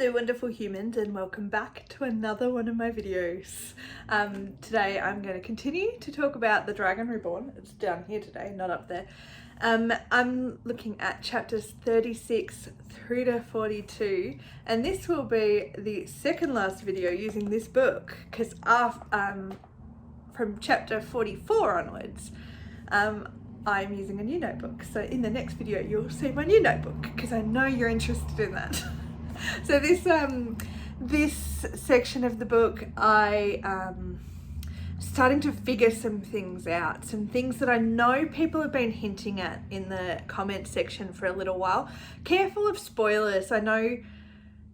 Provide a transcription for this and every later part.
Hello wonderful humans, and welcome back to another one of my videos. Today I'm going to continue to talk about the Dragon Reborn. It's down here today, not up there. I'm looking at chapters 36 through to 42, and this will be the second last video using this book because from chapter 44 onwards I'm using a new notebook. So in the next video you'll see my new notebook because I know you're interested in that. So this section of the book, starting to figure some things out, some things that I know people have been hinting at in the comment section for a little while. Careful of spoilers. I know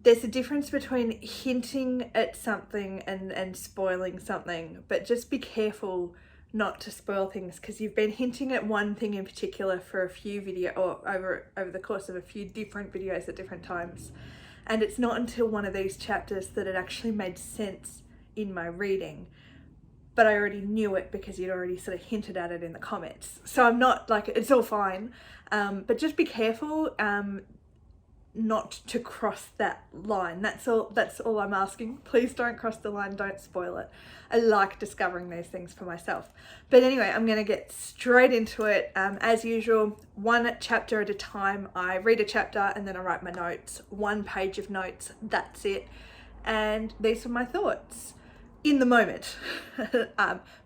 there's a difference between hinting at something and spoiling something, but just be careful not to spoil things because you've been hinting at one thing in particular for a few over the course of a few different videos at different times. And it's not until one of these chapters that it actually made sense in my reading. But I already knew it because you'd already sort of hinted at it in the comments. So I'm not like, it's all fine. But just be careful not to cross that line. That's all I'm asking. Please don't cross the line, don't spoil it. I like discovering these things for myself. But anyway, I'm going to get straight into it. As usual, one chapter at a time. I read a chapter and then I write my notes. 1 page of notes, that's it. And these are my thoughts in the moment,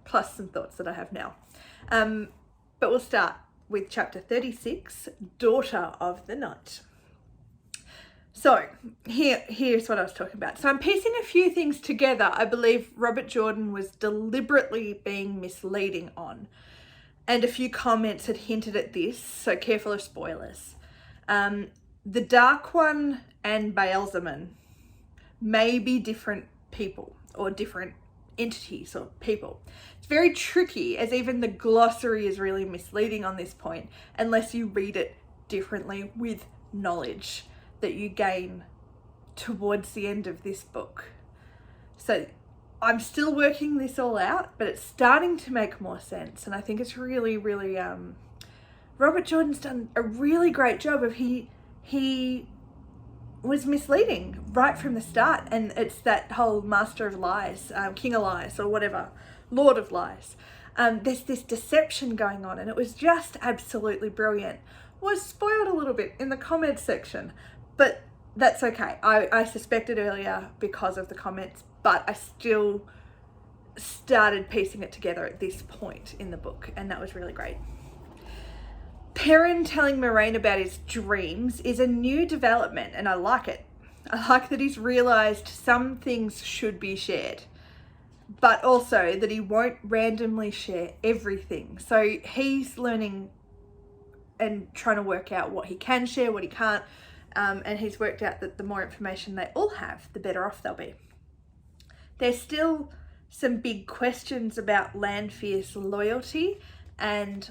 plus some thoughts that I have now. But we'll start with chapter 36, Daughter of the Night. So here's what I was talking about. So I'm piecing a few things together I believe Robert Jordan was deliberately being misleading on. And a few comments had hinted at this, so careful of spoilers. The Dark One and Baalzamon may be different people or different entities or people. It's very tricky, as even the glossary is really misleading on this point unless you read it differently with knowledge that you gain towards the end of this book. So I'm still working this all out, but it's starting to make more sense, and I think it's really Robert Jordan's done a really great job of he was misleading right from the start, and it's that whole master of lies, king of lies or whatever, lord of lies. There's this deception going on, and it was just absolutely brilliant. Was spoiled a little bit in the comments section, but that's okay. I suspected earlier because of the comments, but I still started piecing it together at this point in the book, and that was really great. Perrin telling Moraine about his dreams is a new development, and I like it. I like that he's realised some things should be shared, but also that he won't randomly share everything. So he's learning and trying to work out what he can share, what he can't, and he's worked out that the more information they all have, the better off they'll be. There's still some big questions about Lanfear's loyalty, and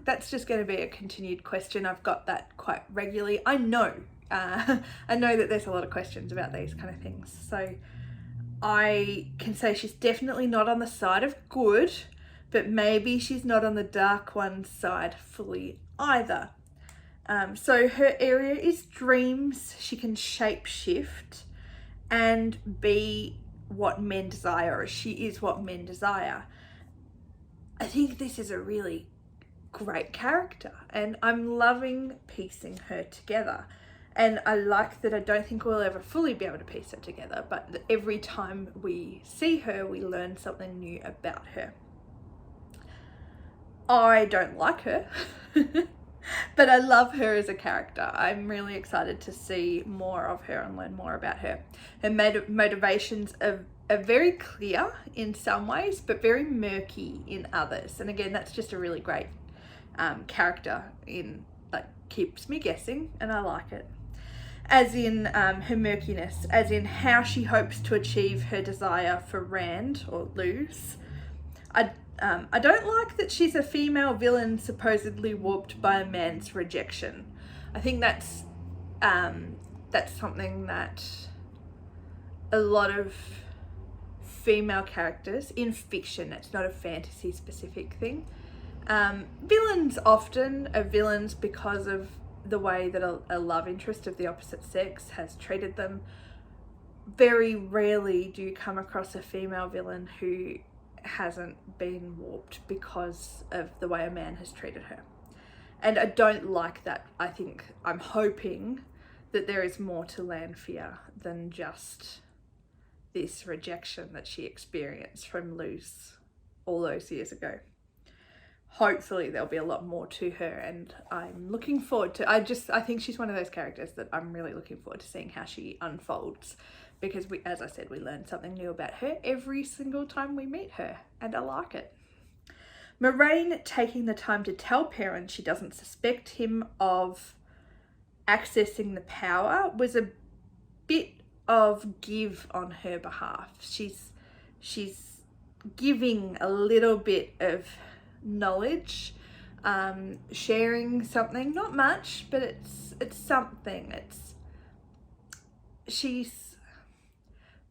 that's just going to be a continued question. I've got that quite regularly. I know that there's a lot of questions about these kind of things. So I can say she's definitely not on the side of good, but maybe she's not on the Dark One's side fully either. So her area is dreams. She can shape shift and be what men desire, or she is what men desire. I think this is a really great character, and I'm loving piecing her together. And I like that I don't think we'll ever fully be able to piece her together, but every time we see her, we learn something new about her. I don't like her, but I love her as a character. I'm really excited to see more of her and learn more about her. Her motivations are very clear in some ways, but very murky in others. And again, that's just a really great character that keeps me guessing, and I like it. As in her murkiness, as in how she hopes to achieve her desire for Rand or lose. I don't like that she's a female villain supposedly warped by a man's rejection. I think that's something that a lot of female characters in fiction, it's not a fantasy specific thing. Villains often are villains because of the way that a love interest of the opposite sex has treated them, very rarely do you come across a female villain who hasn't been warped because of the way a man has treated her. And I don't like that. I'm hoping that there is more to Lanfear than just this rejection that she experienced from Luce all those years ago. Hopefully there'll be a lot more to her, and I'm looking forward to, I think she's one of those characters that I'm really looking forward to seeing how she unfolds, because as I said, we learn something new about her every single time we meet her, and I like it. Moraine taking the time to tell Perrin she doesn't suspect him of accessing the power was a bit of give on her behalf. She's giving a little bit of knowledge, sharing something, not much, but it's something. She's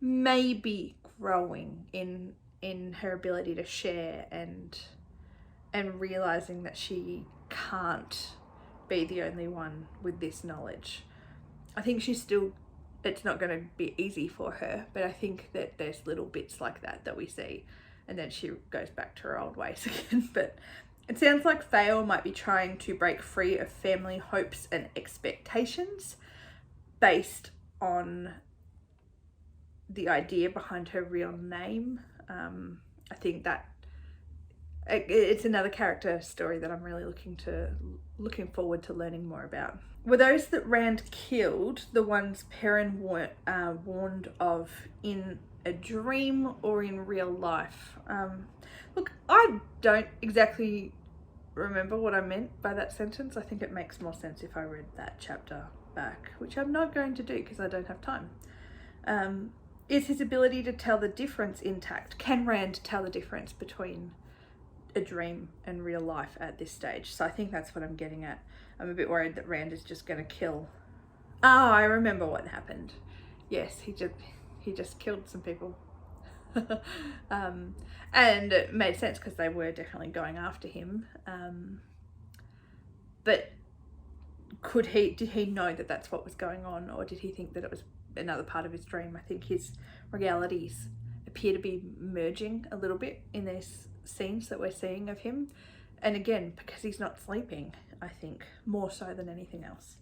maybe growing in her ability to share and realizing that she can't be the only one with this knowledge. I think it's not going to be easy for her, but I think that there's little bits like that we see, and then she goes back to her old ways again. But it sounds like Fael might be trying to break free of family hopes and expectations based on the idea behind her real name. I think that it's another character story that I'm really looking forward to learning more about. Were those that Rand killed the ones Perrin warned of in a dream or in real life? Look, I don't exactly remember what I meant by that sentence. I think it makes more sense if I read that chapter back, which I'm not going to do because I don't have time. Is his ability to tell the difference intact? Can Rand tell the difference between a dream and real life at this stage? So I think that's what I'm getting at. I'm a bit worried that Rand is just going to kill. Oh, I remember what happened. Yes, he just killed some people. And it made sense because they were definitely going after him. But did he know that that's what was going on, or did he think that it was another part of his dream? I think his realities appear to be merging a little bit in these scenes that we're seeing of him. And again, because he's not sleeping, I think, more so than anything else.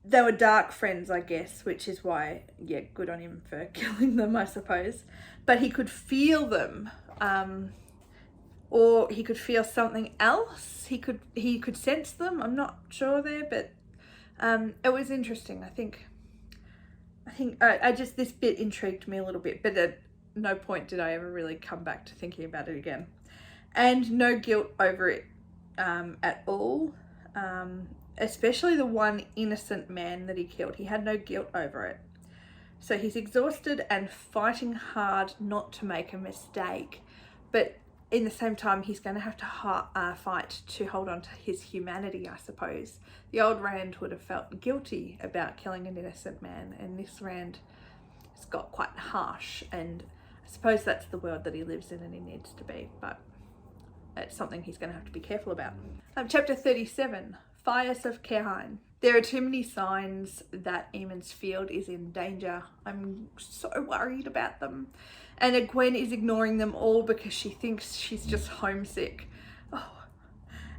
They were dark friends, I guess, which is why, yeah, good on him for killing them, I suppose. But he could feel them, or he could feel something else. He could sense them. I'm not sure there, but it was interesting. I think this bit intrigued me a little bit, but at no point did I ever really come back to thinking about it again. And no guilt over it at all. Especially the one innocent man that he killed. He had no guilt over it. So he's exhausted and fighting hard not to make a mistake. But in the same time, he's going to have to fight to hold on to his humanity, I suppose. The old Rand would have felt guilty about killing an innocent man, and this Rand has got quite harsh, and I suppose that's the world that he lives in and he needs to be, but it's something he's going to have to be careful about. Chapter 37, Fires of Cairhien. There are too many signs that Eamon's Field is in danger. I'm so worried about them. And Gwen is ignoring them all because she thinks she's just homesick. Oh.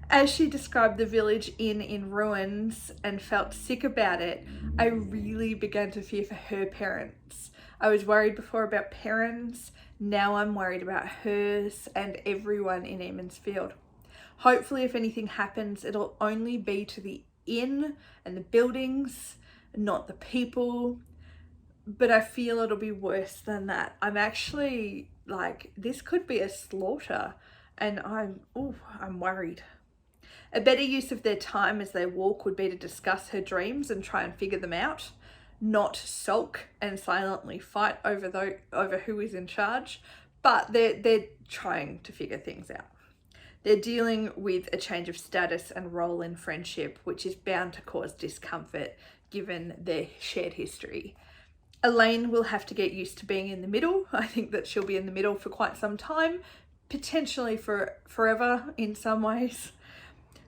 As she described the village inn in ruins and felt sick about it, I really began to fear for her parents. I was worried before about Perrin's. Now I'm worried about hers and everyone in Eamon's Field. Hopefully, if anything happens, it'll only be to the inn and the buildings, not the people. But I feel it'll be worse than that. I'm actually like, this could be a slaughter, and I'm worried. A better use of their time as they walk would be to discuss her dreams and try and figure them out, not sulk and silently fight over who is in charge. But they're trying to figure things out. They're dealing with a change of status and role in friendship, which is bound to cause discomfort given their shared history. Elaine will have to get used to being in the middle. I think that she'll be in the middle for quite some time, potentially for forever in some ways.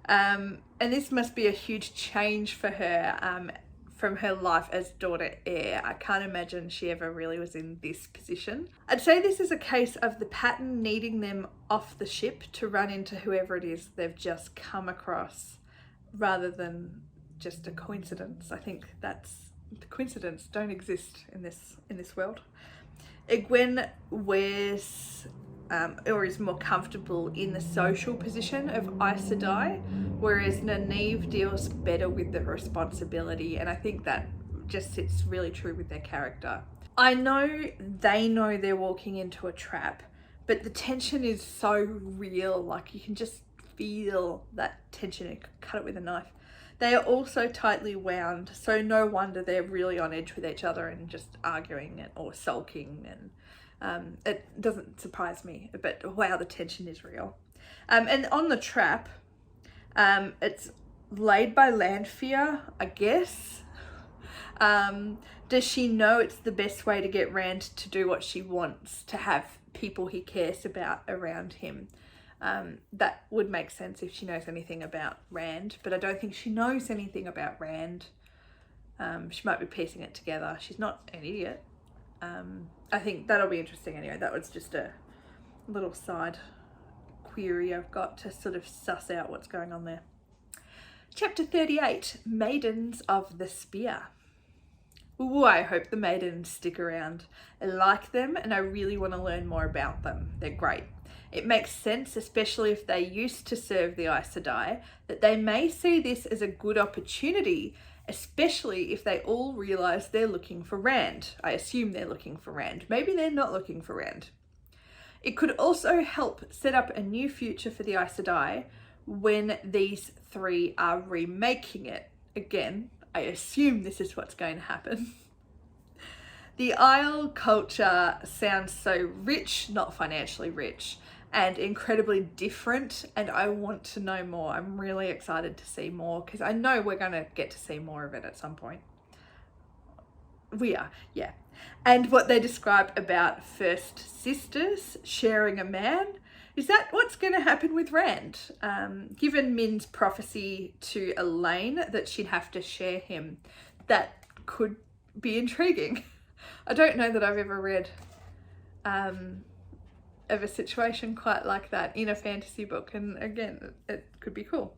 And this must be a huge change for her from her life as daughter heir. I can't imagine she ever really was in this position. I'd say this is a case of the pattern needing them off the ship to run into whoever it is they've just come across, rather than just a coincidence. I think that's the coincidence don't exist in this world. Egwene wears or is more comfortable in the social position of Aes Sedai, whereas Nynaeve deals better with the responsibility, and I think that just sits really true with their character. I know they know they're walking into a trap, but the tension is so real, like you can just feel that tension and cut it with a knife. They are also tightly wound, so no wonder they're really on edge with each other and just arguing or sulking, and it doesn't surprise me, but wow, the tension is real. And on the trap, it's laid by Lanfear, I guess. Does she know it's the best way to get Rand to do what she wants, to have people he cares about around him? That would make sense if she knows anything about Rand, but I don't think she knows anything about Rand. She might be piecing it together. She's not an idiot. I think that'll be interesting anyway. That was just a little side query I've got to sort of suss out what's going on there. Chapter 38, Maidens of the Spear. Ooh, I hope the maidens stick around. I like them and I really want to learn more about them. They're great. It makes sense, especially if they used to serve the Aes Sedai, that they may see this as a good opportunity, especially if they all realise they're looking for Rand. I assume they're looking for Rand. Maybe they're not looking for Rand. It could also help set up a new future for the Aes Sedai when these three are remaking it. Again, I assume this is what's going to happen. The Isle culture sounds so rich, not financially rich, and incredibly different, and I want to know more. I'm really excited to see more because I know we're going to get to see more of it at some point. We are, yeah. And what they describe about first sisters sharing a man, is that what's going to happen with Rand? Given Min's prophecy to Elaine that she'd have to share him, that could be intriguing. I don't know that I've ever read of a situation quite like that in a fantasy book, and again, it could be cool.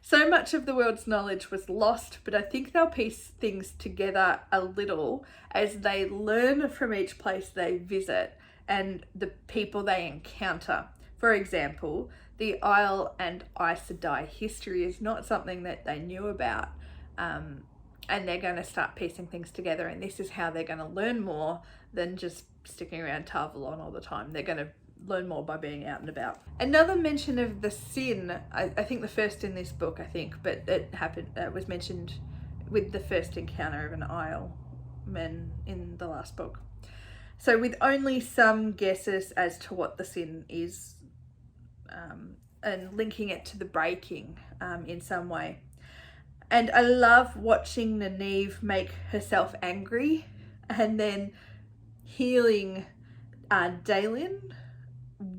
So much of the world's knowledge was lost, but I think they'll piece things together a little as they learn from each place they visit and the people they encounter. For example, the Isle and Aes Sedai history is not something that they knew about, and they're going to start piecing things together, and this is how they're going to learn more than just sticking around Tarvalon all the time. They're going to learn more by being out and about. Another mention of the sin, I think the first in this book, but it was mentioned with the first encounter of an Isle men in the last book. So with only some guesses as to what the sin is, and linking it to the breaking in some way. And I love watching Nynaeve make herself angry and then healing Daelin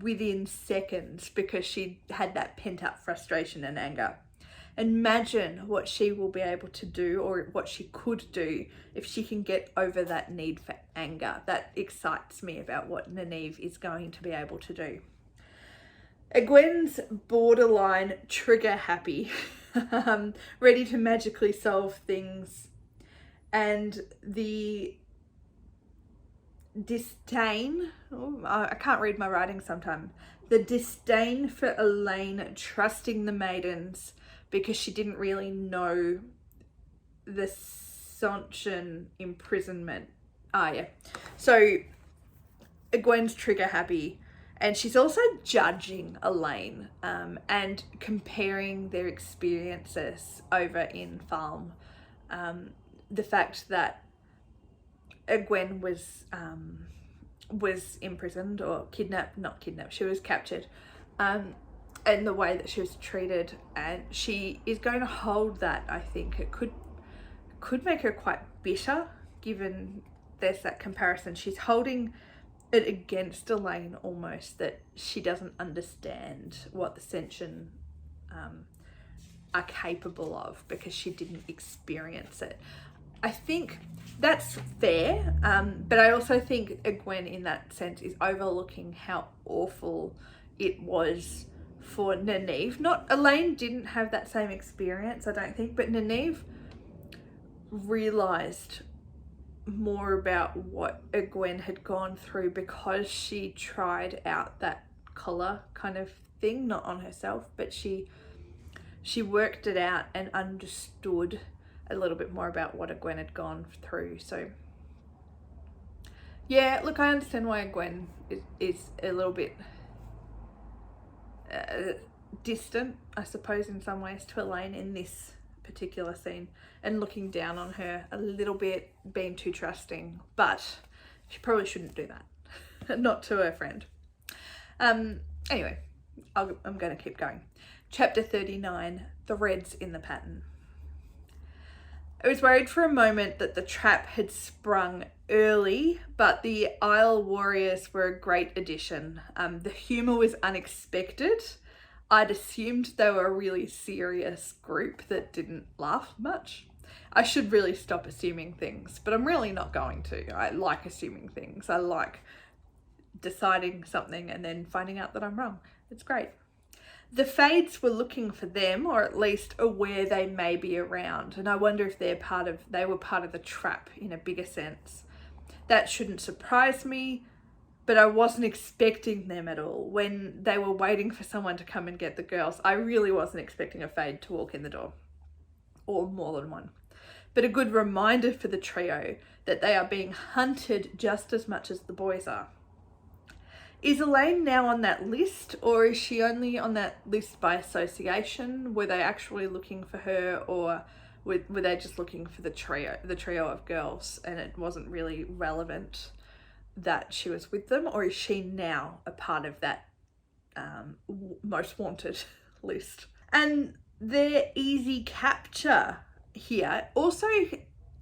within seconds because she had that pent up frustration and anger. Imagine what she will be able to do, or what she could do, if she can get over that need for anger. That excites me about what Nynaeve is going to be able to do. Egwene's borderline trigger happy, ready to magically solve things, and the disdain, I can't read my writing sometimes, the disdain for Elaine trusting the maidens because she didn't really know the Sonchen imprisonment. So Egwene's trigger happy, and she's also judging Elaine and comparing their experiences over in Falme. The fact that Egwene was imprisoned or she was captured, and the way that she was treated, and she is going to hold that. I think it could make her quite bitter, given there's that comparison. She's holding it against Elaine almost, that she doesn't understand what the Sonchen are capable of because she didn't experience it. I think that's fair, but I also think Gwen in that sense is overlooking how awful it was for Nynaeve. Not Elaine didn't have that same experience, I don't think, but Nynaeve realised more about what Gwen had gone through because she tried out that collar kind of thing, not on herself, but she worked it out and understood a little bit more about what Gwen had gone through. So yeah, look, I understand why Gwen is a little bit distant, I suppose, in some ways to Elaine in this particular scene, and looking down on her a little bit, being too trusting, but she probably shouldn't do that. Not to her friend. Anyway, I'm going to keep going. Chapter 39, Threads in the Pattern. I was worried for a moment that the trap had sprung early, but the Isle Warriors were a great addition. The humour was unexpected. I'd assumed they were a really serious group that didn't laugh much. I should really stop assuming things, but I'm really not going to. I like assuming things. I like deciding something and then finding out that I'm wrong. It's great. The Fades were looking for them, or at least aware they may be around, and I wonder if they were part of the trap in a bigger sense. That shouldn't surprise me, but I wasn't expecting them at all. When they were waiting for someone to come and get the girls, I really wasn't expecting a Fade to walk in the door, or more than one. But a good reminder for the trio that they are being hunted just as much as the boys are. Is Elaine now on that list, or is she only on that list by association? Were they actually looking for her, or were they just looking for the trio of girls, and it wasn't really relevant that she was with them? Or is she now a part of that most wanted list? And their easy capture here also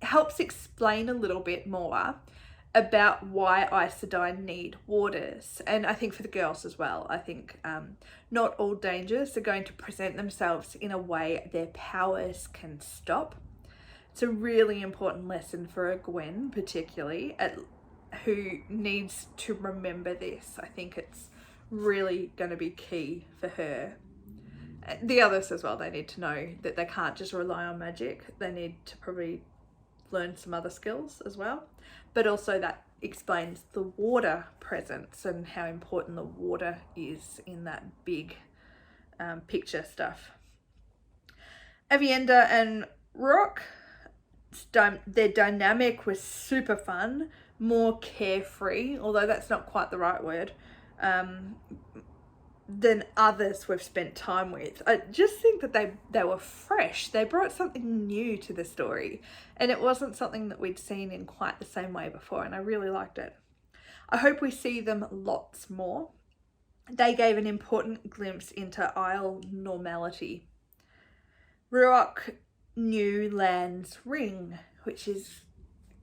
helps explain a little bit more about why Aes Sedai need warders, and I think for the girls as well. I think not all dangers are going to present themselves in a way their powers can stop. It's a really important lesson for a Gwen particularly, who needs to remember this. I think it's really going to be key for her. The others as well, they need to know that they can't just rely on magic. They need to probably learn some other skills as well, but also that explains the water presence and how important the water is in that big picture stuff. Avienda and Rock, their dynamic was super fun, more carefree, although that's not quite the right word, than others we've spent time with. I just think that they were fresh. They brought something new to the story, and it wasn't something that we'd seen in quite the same way before, and I really liked it. I hope we see them lots more. They gave an important glimpse into Isle normality. Ruach knew Lan's ring, which is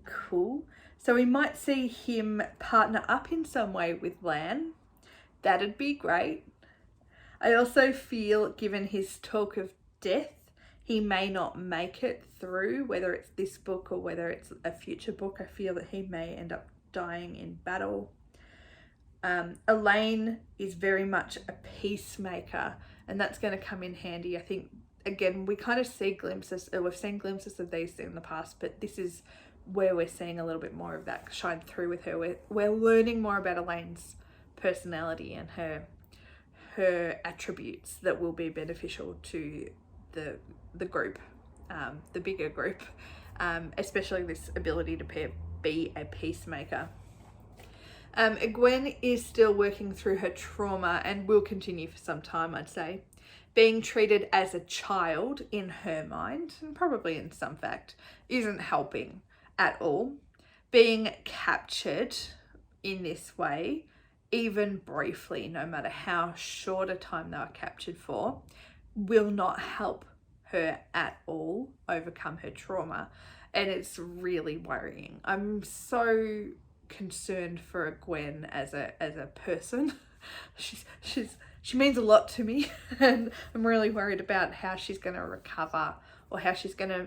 cool. So we might see him partner up in some way with Lan. That'd be great. I also feel, given his talk of death, he may not make it through, whether it's this book or whether it's a future book. I feel that he may end up dying in battle. Elaine is very much a peacemaker, and that's going to come in handy. I think, again, we kind of see glimpses, we've seen glimpses of these in the past, but this is where we're seeing a little bit more of that shine through with her. We're learning more about Elaine's personality and her attributes that will be beneficial to the group, the bigger group, especially this ability to be a peacemaker. Gwen is still working through her trauma and will continue for some time, I'd say. Being treated as a child in her mind, and probably in some fact, isn't helping at all. Being captured in this way, even briefly, no matter how short a time they were captured for, will not help her at all overcome her trauma, and it's really worrying. I'm so concerned for Gwen as a person. She means a lot to me, and I'm really worried about how she's going to recover or how she's going to,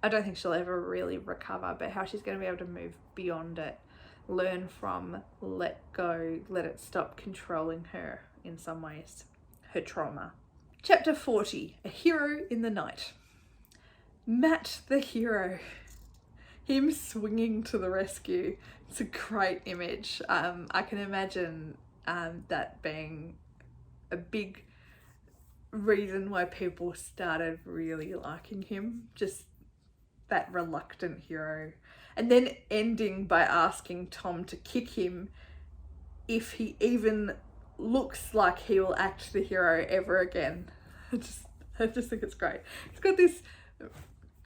I don't think she'll ever really recover, but how she's going to be able to move beyond it, learn from, let go, let it stop controlling her in some ways, her trauma. Chapter 40, A Hero in the Night. Matt the hero. Him swinging to the rescue. It's a great image. I can imagine that being a big reason why people started really liking him. Just that reluctant hero. And then ending by asking Tom to kick him if he even looks like he will act the hero ever again. I just think it's great. It's got this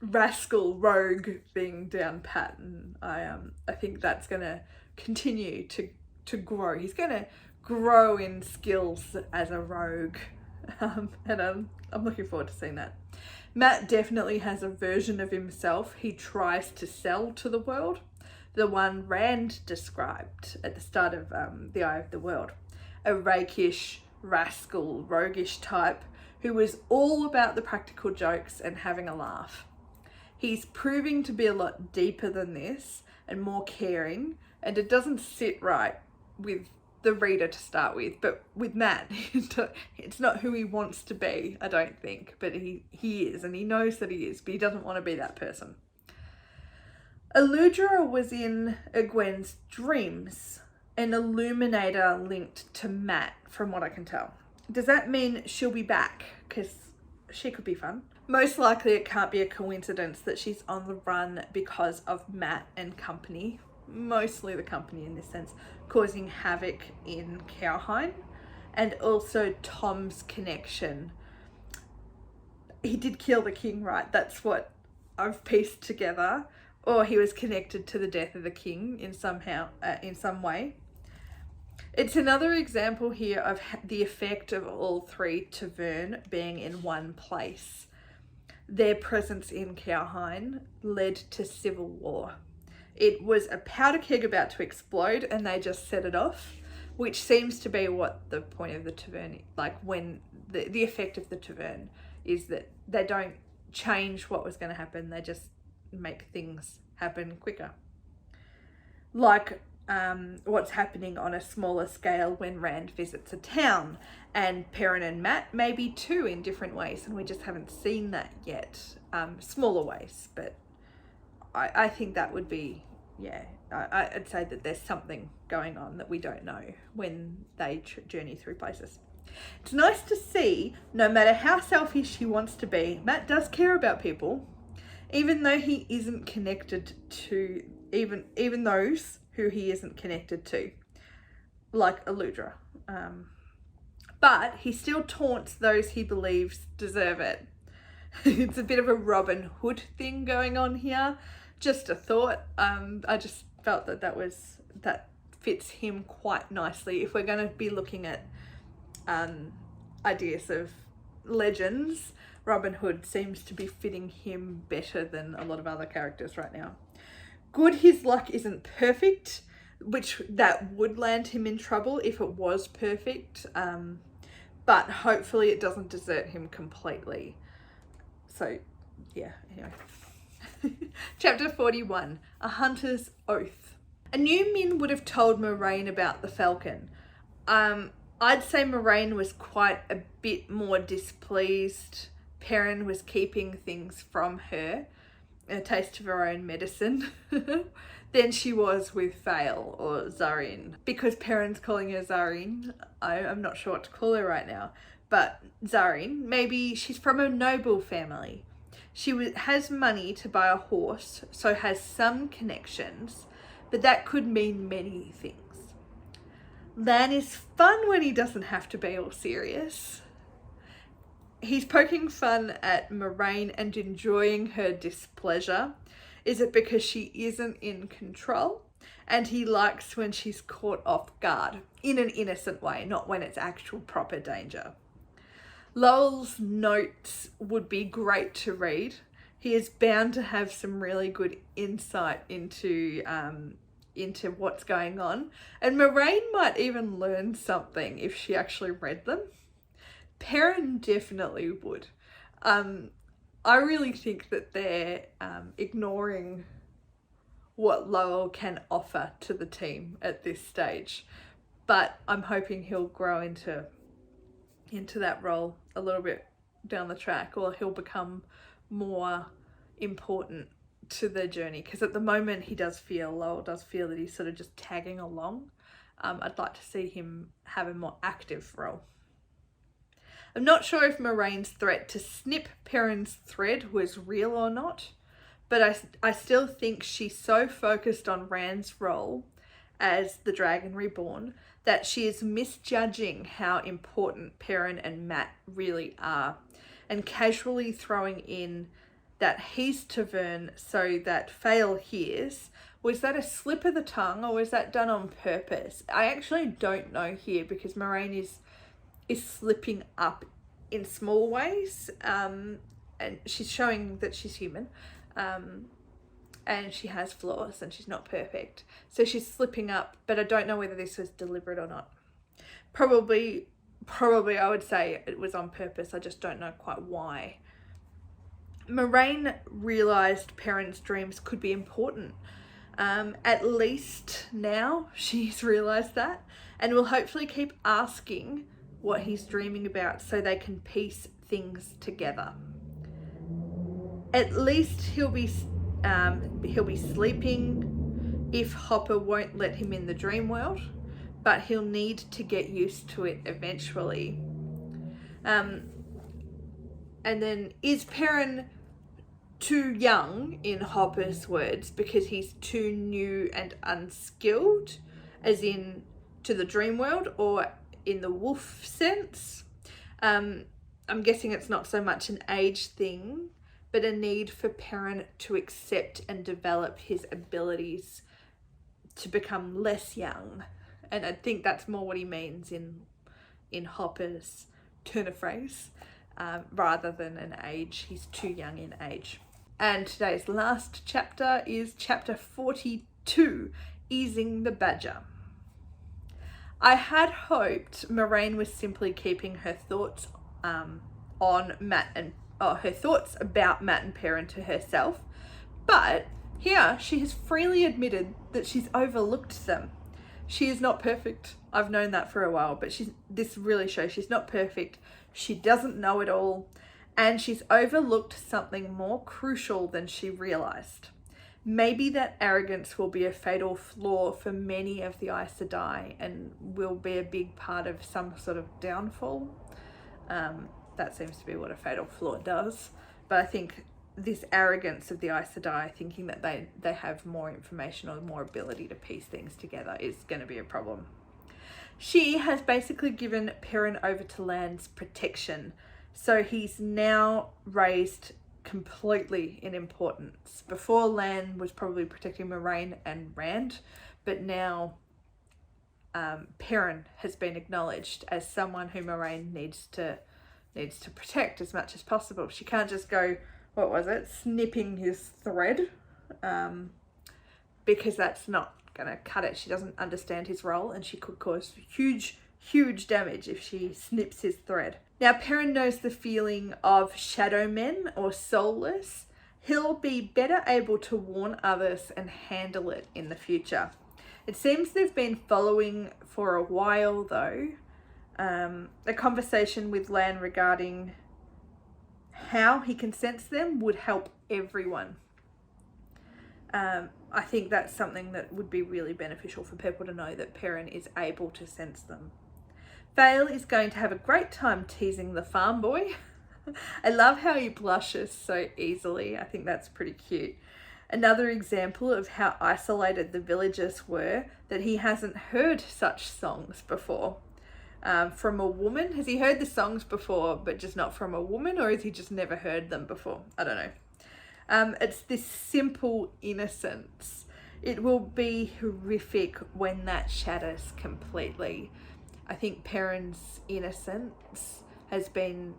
rascal rogue thing down pat, and I think that's gonna continue to grow. He's gonna grow in skills as a rogue, and I'm looking forward to seeing that. Matt definitely has a version of himself he tries to sell to the world, the one Rand described at the start of The Eye of the World, a rakish, rascal, roguish type who was all about the practical jokes and having a laugh. He's proving to be a lot deeper than this and more caring, and it doesn't sit right with the reader to start with, but with Matt, it's not who he wants to be, I don't think, but he is, and he knows that he is, but he doesn't want to be that person. Eludra was in Egwene's dreams, an illuminator linked to Matt, from what I can tell. Does that mean she'll be back? Because she could be fun. Most likely it can't be a coincidence that she's on the run because of Matt and company, mostly the company in this sense, causing havoc in Cowhine, and also Tom's connection. He did kill the king, right? That's what I've pieced together. Or he was connected to the death of the king in some way. It's another example here of the effect of all three Tavern being in one place. Their presence in Cowhine led to civil war. It was a powder keg about to explode and they just set it off, which seems to be what the point of the Tavern, like when the effect of the Tavern is that they don't change what was going to happen, they just make things happen quicker. Like what's happening on a smaller scale when Rand visits a town, and Perrin and Matt maybe too in different ways, and we just haven't seen that yet. Smaller ways, but I think that would be, yeah, I'd say that there's something going on that we don't know when they journey through places. It's nice to see, no matter how selfish he wants to be, Matt does care about people, even though he isn't connected to even those who he isn't connected to, like Eludra. But he still taunts those he believes deserve it. It's a bit of a Robin Hood thing going on here. Just a thought. I just felt that fits him quite nicely. If we're going to be looking at ideas of legends, Robin Hood seems to be fitting him better than a lot of other characters right now. Good, his luck isn't perfect, which that would land him in trouble if it was perfect, but hopefully it doesn't desert him completely. So yeah, anyway. Chapter 41, A Hunter's Oath. A new Min would have told Moraine about the falcon. I'd say Moraine was quite a bit more displeased. Perrin was keeping things from her, a taste of her own medicine, than she was with Fail or Zarine. Because Perrin's calling her Zarine, I'm not sure what to call her right now, but Zarine, maybe she's from a noble family. She has money to buy a horse, so has some connections, but that could mean many things. Lan is fun when he doesn't have to be all serious. He's poking fun at Moraine and enjoying her displeasure. Is it because she isn't in control? And he likes when she's caught off guard, in an innocent way, not when it's actual proper danger. Lowell's notes would be great to read. He is bound to have some really good insight into what's going on. And Moraine might even learn something if she actually read them. Perrin definitely would. I really think that they're ignoring what Lowell can offer to the team at this stage. But I'm hoping he'll grow into that role a little bit down the track, or he'll become more important to the journey, because at the moment Lowell does feel that he's sort of just tagging along. I'd like to see him have a more active role. I'm not sure if Moiraine's threat to snip Perrin's thread was real or not, but I still think she's so focused on Rand's role as the Dragon Reborn that she is misjudging how important Perrin and Mat really are, and casually throwing in that he's to Vern so that Fail hears. Was that a slip of the tongue, or was that done on purpose? I actually don't know here, because Moiraine is slipping up in small ways, and she's showing that she's human, and she has flaws and she's not perfect. So she's slipping up, but I don't know whether this was deliberate or not. Probably I would say it was on purpose. I just don't know quite why. Moiraine realised Perrin's dreams could be important. At least now she's realised that, and will hopefully keep asking what he's dreaming about so they can piece things together. At least he'll be sleeping if Hopper won't let him in the dream world, but he'll need to get used to it eventually. And then, is Perrin too young, in Hopper's words, because he's too new and unskilled, as in to the dream world, or in the wolf sense? I'm guessing it's not so much an age thing, but a need for Perrin to accept and develop his abilities to become less young. And I think that's more what he means in Hopper's turn of phrase, rather than an age. He's too young in age. And today's last chapter is chapter 42, Easing the Badger. I had hoped Moiraine was simply keeping her thoughts on Mat and her thoughts about Mat and Perrin to herself, but here she has freely admitted that she's overlooked them. She is not perfect. I've known that for a while, but this really shows she's not perfect. She doesn't know it all, and she's overlooked something more crucial than she realised. Maybe that arrogance will be a fatal flaw for many of the Aes Sedai and will be a big part of some sort of downfall. That seems to be what a fatal flaw does. But I think this arrogance of the Aes Sedai, thinking that they have more information or more ability to piece things together, is going to be a problem. She has basically given Perrin over to Lan's protection, so he's now raised completely in importance. Before, Lan was probably protecting Moiraine and Rand, but now Perrin has been acknowledged as someone who Moiraine needs to protect as much as possible. She can't just go, snipping his thread, because that's not going to cut it. She doesn't understand his role, and she could cause huge damage if she snips his thread. Now, Perrin knows the feeling of shadow men or soulless. He'll be better able to warn others and handle it in the future. It seems they've been following for a while, though. A conversation with Lan regarding how he can sense them would help everyone. I think that's something that would be really beneficial for people to know, that Perrin is able to sense them. Vale is going to have a great time teasing the farm boy. I love how he blushes so easily. I think that's pretty cute. Another example of how isolated the villagers were, that he hasn't heard such songs before. From a woman? Has he heard the songs before, but just not from a woman? Or has he just never heard them before? I don't know. It's this simple innocence. It will be horrific when that shatters completely. I think Perrin's innocence has been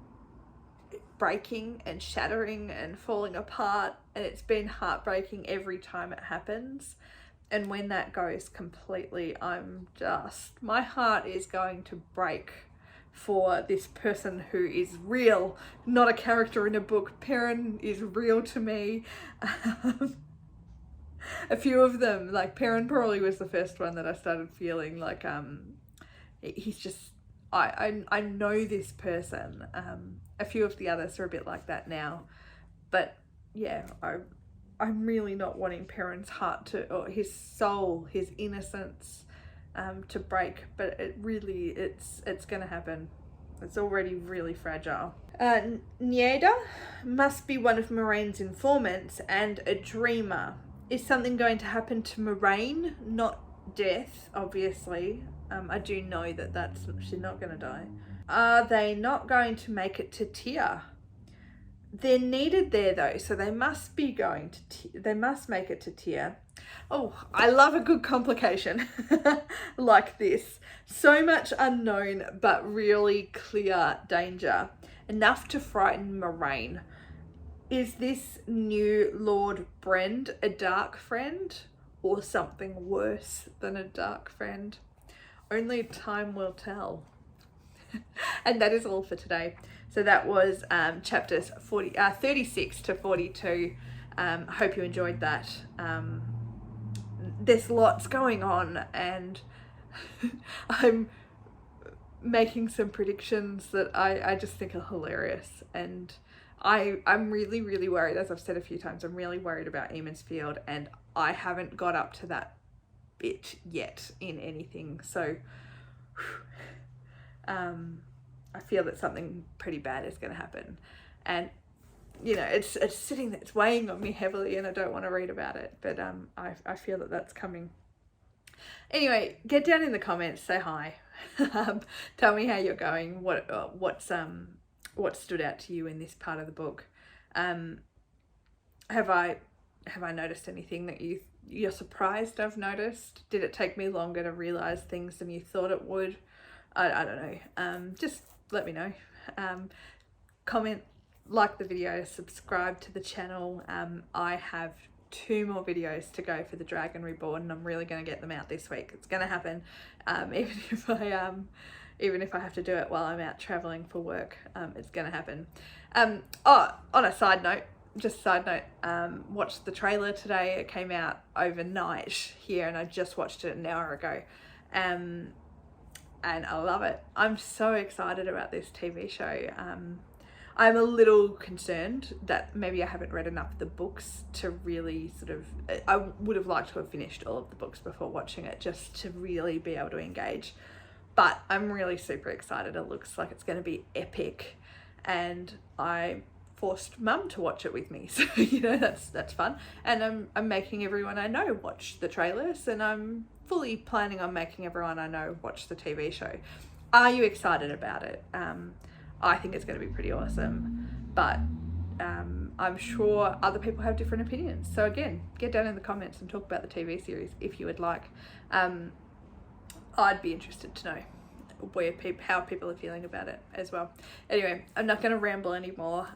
breaking and shattering and falling apart, and it's been heartbreaking every time it happens. And when that goes completely, my heart is going to break for this person who is real, not a character in a book. Perrin is real to me. A few of them, like Perrin probably was the first one that I started feeling like he's just, I know this person. A few of the others are a bit like that now, but yeah, I'm really not wanting Perrin's heart to, or his soul, his innocence to break, but it's gonna happen. It's already really fragile. Nieda must be one of Moiraine's informants and a dreamer. Is something going to happen to Moiraine? Not death, obviously. I do know that she's not gonna die. Are they not going to make it to Tyr? They're needed there though, so they must be going to they must make it to Tyr. Oh, I love a good complication like this. So much unknown, but really clear danger. Enough to frighten Moiraine. Is this new Lord Brend a dark friend or something worse than a dark friend? Only time will tell. And that is all for today. So that was chapters 36 to 42. Hope you enjoyed that. There's lots going on, and I'm making some predictions that I just think are hilarious. And I'm really, really worried, as I've said a few times, I'm really worried about Eamon's Field, and I haven't got up to that bit yet in anything. So I feel that something pretty bad is going to happen, and you know, it's sitting there, it's weighing on me heavily, and I don't want to read about it, but I feel that that's coming. Anyway, get down in the comments, say hi. Tell me how you're going, what stood out to you in this part of the book. Have I noticed anything that you're surprised I've noticed? Did it take me longer to realize things than you thought it would? I don't know. Just let me know. Comment, like the video, subscribe to the channel. I have 2 more videos to go for the Dragon Reborn, and I'm really going to get them out this week. It's going to happen, even if I have to do it while I'm out traveling for work. It's going to happen. Oh, on a side note, watched the trailer today. It came out overnight here, and I just watched it an hour ago. And I love it. I'm so excited about this TV show. I'm a little concerned that maybe I haven't read enough of the books to really I would have liked to have finished all of the books before watching it, just to really be able to engage. But I'm really super excited. It looks like it's going to be epic, and I forced Mum to watch it with me, so you know, that's fun. And I'm making everyone I know watch the trailers, and I'm fully planning on making everyone I know watch the TV show. Are you excited about it? I think it's going to be pretty awesome, but I'm sure other people have different opinions. So again, get down in the comments and talk about the TV series if you would like. I'd be interested to know how people are feeling about it as well. Anyway, I'm not going to ramble anymore.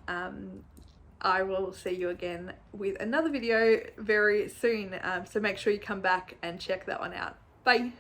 I will see you again with another video very soon. So make sure you come back and check that one out. Bye.